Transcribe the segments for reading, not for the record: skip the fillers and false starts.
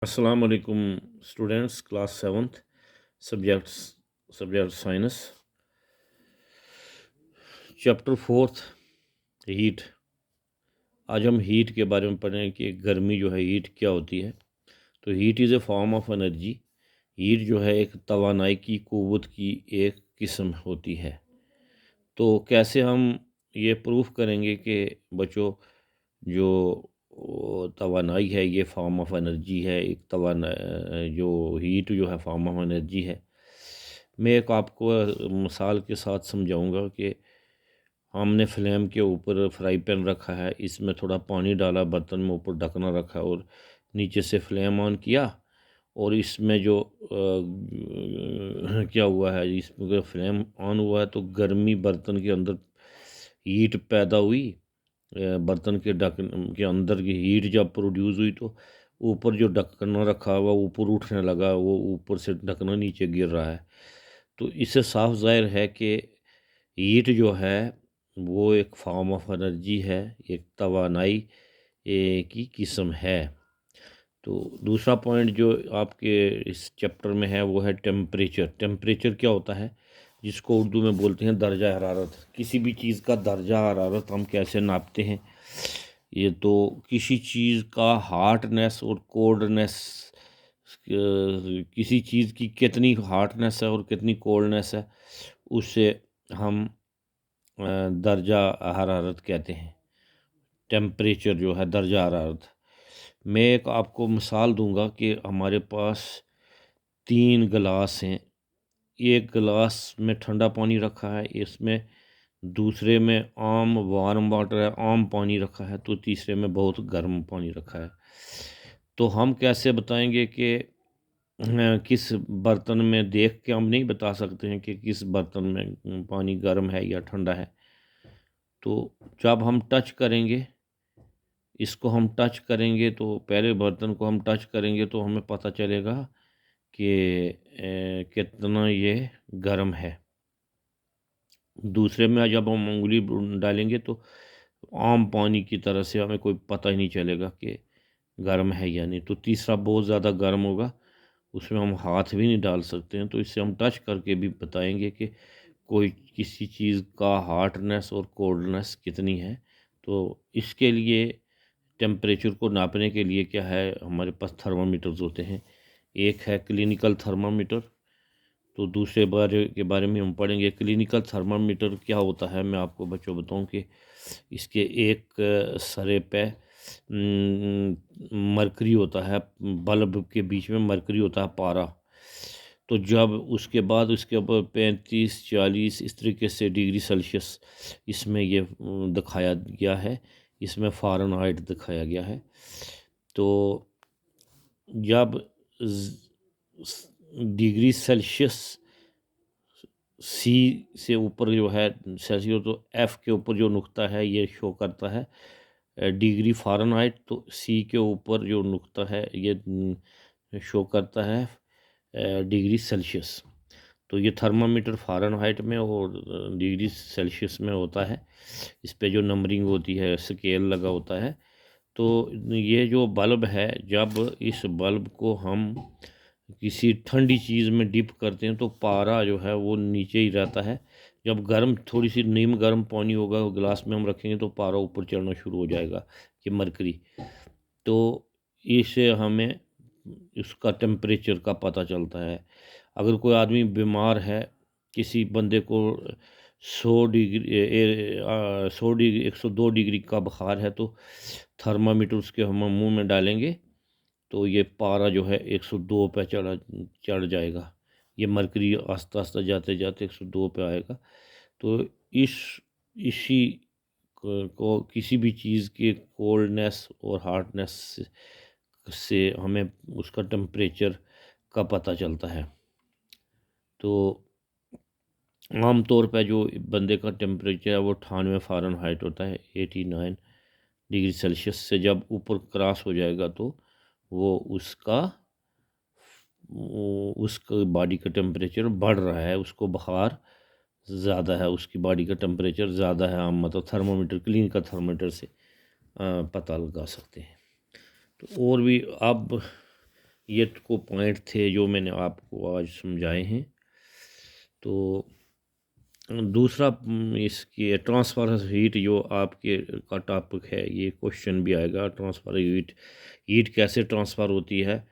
अस्सलाम वालेकुम students, class seventh, subject science, chapter fourth, heat. आज हम हीट के बारे में पढ़ें कि गर्मी जो है, हीट क्या होती है। तो heat is a form of energy. Heat जो है एक तवानाई की क़ुव्वत की एक किस्म होती है। तो कैसे हम ये प्रूफ करेंगे कि बच्चों, जो तवानाई है ये फॉर्म ऑफ एनर्जी है, एक जो हीट जो है फॉर्म ऑफ एनर्जी है। मैं एक आपको मिसाल के साथ समझाऊंगा कि हमने फ्लेम के ऊपर फ्राई पैन रखा है, इसमें थोड़ा पानी डाला, बर्तन में ऊपर ढकना रखा है और नीचे से फ्लेम ऑन किया। और इसमें जो क्या हुआ है, इसमें फ्लेम ऑन हुआ है तो गर्मी बर्तन के अंदर हीट पैदा हुई। बर्तन के ढक्कन के अंदर की हीट जब प्रोड्यूस हुई तो ऊपर जो ढक्कन रखा हुआ ऊपर उठने लगा, वो ऊपर से ढकना नीचे गिर रहा है। तो इससे साफ जाहिर है कि हीट जो है वो एक फॉर्म ऑफ एनर्जी है, एक तवानाई की किस्म है। तो दूसरा पॉइंट जो आपके इस चैप्टर में है वो है टेम्परेचर। टेम्परेचर क्या होता है, जिसको उर्दू में बोलते हैं दर्जा हरारत। किसी भी चीज़ का दर्जा हरारत हम कैसे नापते हैं, ये तो किसी चीज़ का हार्डनेस और कोल्डनेस, किसी चीज़ की कितनी हार्डनेस है और कितनी कोल्डनेस है, उससे हम दर्जा हरारत कहते हैं। टेम्परेचर जो है दर्जा हरारत। मैं एक आपको मिसाल दूंगा कि हमारे पास 3 गिलास हैं। एक गिलास में ठंडा पानी रखा है, इसमें दूसरे में आम वार्म वाटर है, आम पानी रखा है, तो तीसरे में बहुत गर्म पानी रखा है। तो हम कैसे बताएंगे कि किस बर्तन में, देख के हम नहीं बता सकते हैं कि किस बर्तन में पानी गर्म है या ठंडा है। तो जब हम टच करेंगे, इसको हम टच करेंगे, तो पहले बर्तन को हम टच करेंगे तो हमें पता चलेगा कि कितना ये गर्म है। दूसरे में जब हम उंगली डालेंगे तो आम पानी की तरह से हमें कोई पता ही नहीं चलेगा कि गर्म है या नहीं। तो तीसरा बहुत ज़्यादा गर्म होगा, उसमें हम हाथ भी नहीं डाल सकते हैं। तो इससे हम टच करके भी बताएंगे कि कोई किसी चीज़ का हार्डनेस और कोल्डनेस कितनी है। तो इसके लिए टेम्परेचर को नापने के लिए क्या है, हमारे पास थर्मामीटर्स होते हैं। एक है क्लिनिकल थर्मामीटर, तो दूसरे बारे के बारे में हम पढ़ेंगे। क्लिनिकल थर्मामीटर क्या होता है, मैं आपको बच्चों बताऊं कि इसके एक सरे पे मरकरी होता है, बल्ब के बीच में मरकरी होता है, पारा। तो जब उसके बाद उसके ऊपर 35-40 इस तरीके से डिग्री सेल्सियस इसमें ये दिखाया गया है, इसमें फ़ारेनहाइट दिखाया गया है। तो जब डिग्री सेल्सियस सी से ऊपर जो है सेल्सियस, तो एफ के ऊपर जो नुक्ता है ये शो करता है डिग्री फ़ारेनहाइट। तो सी के ऊपर जो नुक्ता है ये शो करता है डिग्री सेल्सियस। तो ये थर्मामीटर फ़ारेनहाइट में और डिग्री सेल्सियस में होता है। इस पे जो नंबरिंग होती है, स्केल लगा होता है। तो ये जो बल्ब है, जब इस बल्ब को हम किसी ठंडी चीज़ में डिप करते हैं तो पारा जो है वो नीचे ही रहता है। जब गर्म, थोड़ी सी नीम गर्म पानी होगा वो गिलास में हम रखेंगे तो पारा ऊपर चढ़ना शुरू हो जाएगा, ये मरकरी। तो इससे हमें उसका टेम्परेचर का पता चलता है। अगर कोई आदमी बीमार है, किसी बंदे को 100 डिग्री 102 डिग्री का बुखार है, तो थर्मामीटर उसके हम मुंह में डालेंगे तो ये पारा जो है 102 पे चढ़ जाएगा। ये मरकरी आस्ता आस्ता जाते जाते 102 पे आएगा। तो इस इसी को किसी भी चीज़ के कोल्डनेस और हार्डनेस से हमें उसका टेम्परेचर का पता चलता है। तो आम तौर पे जो बंदे का टेम्परेचर है वो 98 फ़ारेनहाइट होता है, 89 डिग्री सेल्सियस से जब ऊपर क्रॉस हो जाएगा तो वो उसका बॉडी का टेम्परेचर बढ़ रहा है, उसको बुखार ज़्यादा है, उसकी बॉडी का टेम्परेचर ज़्यादा है। हम मतलब थर्मामीटर, क्लिनिकल थर्मामीटर से पता लगा सकते हैं। तो और भी अब ये को पॉइंट थे जो मैंने आपको आज समझाए हैं। तो दूसरा इसकी ट्रांसफ़र हीट जो आपके का टॉपिक है, ये क्वेश्चन भी आएगा, ट्रांसफ़र हीट, हीट कैसे ट्रांसफ़र होती है,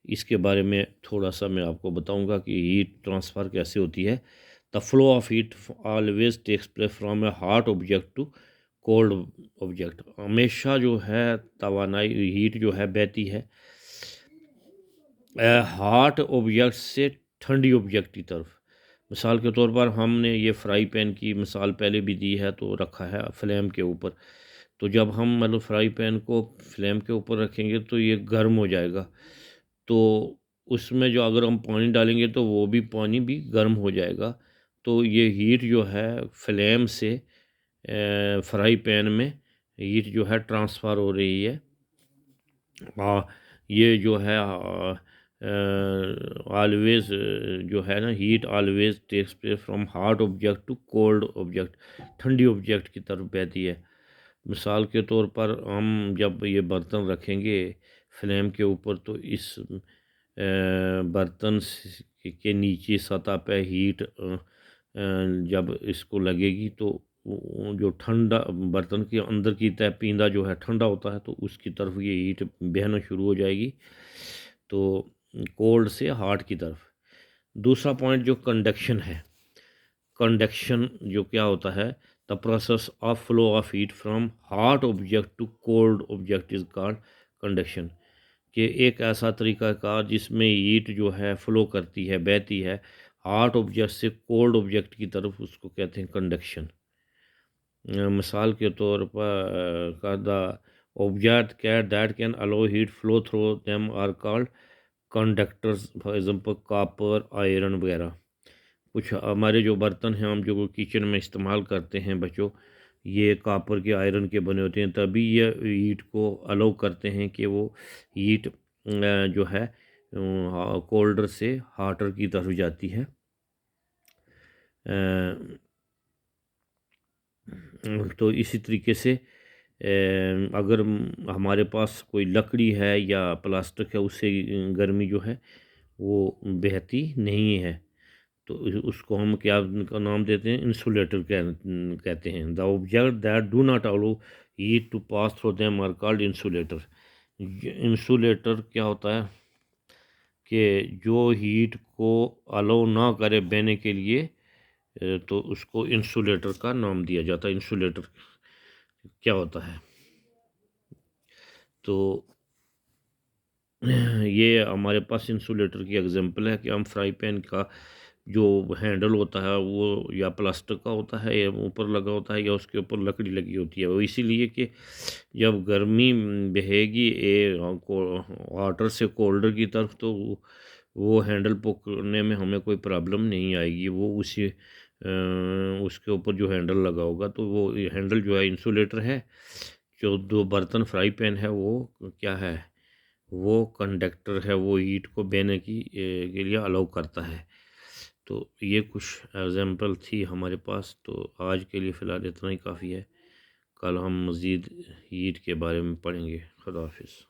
इसके बारे में थोड़ा सा मैं आपको बताऊंगा कि हीट ट्रांसफ़र कैसे होती है। The flow of heat always takes place from a hot object to cold object. हमेशा जो है तवानाई हीट जो है बहती है हॉट ऑब्जेक्ट से ठंडी ऑब्जेक्ट की तरफ। मिसाल के तौर पर हमने ये फ्राई पैन की मिसाल पहले भी दी है, तो रखा है फ्लेम के ऊपर। तो जब हम मतलब फ्राई पैन को फ्लेम के ऊपर रखेंगे तो ये गर्म हो जाएगा। तो उसमें जो अगर हम पानी डालेंगे तो वो भी पानी भी गर्म हो जाएगा। तो ये हीट जो है फ्लेम से फ्राई पैन में हीट जो है ट्रांसफ़र हो रही है। ये जो है ऑलवेज जो है ना, heat always takes place from hot object to cold object, ठंडी ऑब्जेक्ट की तरफ बहती है। मिसाल के तौर पर हम जब ये बर्तन रखेंगे फ्लेम के ऊपर, तो इस बर्तन के नीचे सतह पे हीट जब इसको लगेगी तो जो ठंडा बर्तन के अंदर की तय पींदा जो है ठंडा होता है, तो उसकी तरफ ये हीट बहना शुरू हो जाएगी, तो कोल्ड से हॉट की तरफ। दूसरा पॉइंट जो कंडक्शन है, कंडक्शन जो क्या होता है, the process of flow of heat from hot object to cold object is called conduction. कि एक ऐसा तरीक़ाकार जिसमें हीट जो है फ़्लो करती है, बहती है हॉट ऑब्जेक्ट से कोल्ड ऑब्जेक्ट की तरफ, उसको कहते हैं कंडक्शन। मिसाल के तौर पर का the object cat that can allow heat flow through them are called conductors, for example copper, iron वगैरह। कुछ हमारे जो बर्तन हैं हम जो किचन में इस्तेमाल करते हैं बच्चों, ये कॉपर के आयरन के बने होते हैं, तभी ये हीट को अलाउ करते हैं कि वो हीट जो है कोल्डर से हाटर की तरफ जाती है। तो इसी तरीके से अगर हमारे पास कोई लकड़ी है या प्लास्टिक है, उससे गर्मी जो है वो बहती नहीं है, तो उसको हम क्या का नाम देते हैं, इंसुलेटर कहते हैं। The object that do not allow heat to pass through them are called insulator. Insulator क्या होता है कि जो हीट को अलो ना करे बहने के लिए, तो उसको इंसुलेटर का नाम दिया जाता है। इंसुलेटर क्या होता है, तो ये हमारे पास इंसुलेटर की एग्जांपल है कि हम फ्राई पैन का जो हैंडल होता है वो या प्लास्टिक का होता है या ऊपर लगा होता है या उसके ऊपर लकड़ी लगी होती है, वो इसीलिए कि जब गर्मी बहेगी को वाटर से कोल्डर की तरफ, तो वो हैंडल पकड़ने में हमें कोई प्रॉब्लम नहीं आएगी। वो उसी उसके ऊपर जो हैंडल लगा होगा, तो वो हैंडल जो है इंसुलेटर है। जो दो बर्तन फ्राई पैन है वो क्या है, वो कंडक्टर है, वो हीट को बहने के लिए अलाउ करता है। तो ये कुछ एग्जांपल थी हमारे पास। तो आज के लिए फ़िलहाल इतना ही काफ़ी है। कल हम मज़ीद हीट के बारे में पढ़ेंगे। खुदा हाफिज़।